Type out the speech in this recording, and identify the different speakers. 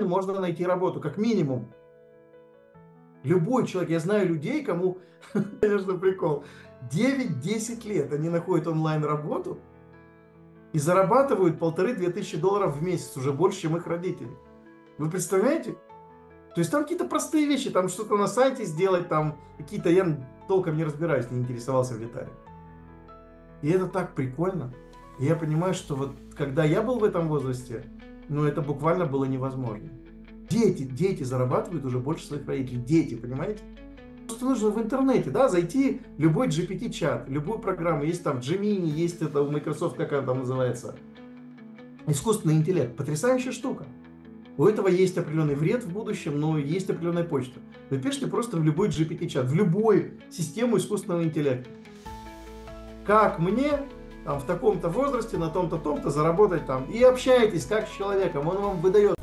Speaker 1: можно найти работу, как минимум. Любой человек, я знаю людей, кому, конечно, прикол, 9-10 лет они находят онлайн работу и зарабатывают 1500–2000 долларов в месяц, уже больше, чем их родители. Вы представляете? То есть там какие-то простые вещи, там что-то на сайте сделать, там какие-то, я толком не разбираюсь, не интересовался в деталях. И это так прикольно. И я понимаю, что вот когда я был в этом возрасте, ну это буквально было невозможно. Дети зарабатывают уже больше своих родителей. Дети, понимаете? Просто нужно в интернете, да, зайти в любой GPT-чат, любую программу. Есть там Gemini, есть это у Microsoft, как она там называется. Искусственный интеллект. Потрясающая штука. У этого есть определенный вред в будущем, но есть определенная почта. Вы пишите просто в любой GPT-чат, в любую систему искусственного интеллекта. Как мне там, в таком-то возрасте, на том-то, том-то заработать там. И общаетесь как с человеком, он вам выдает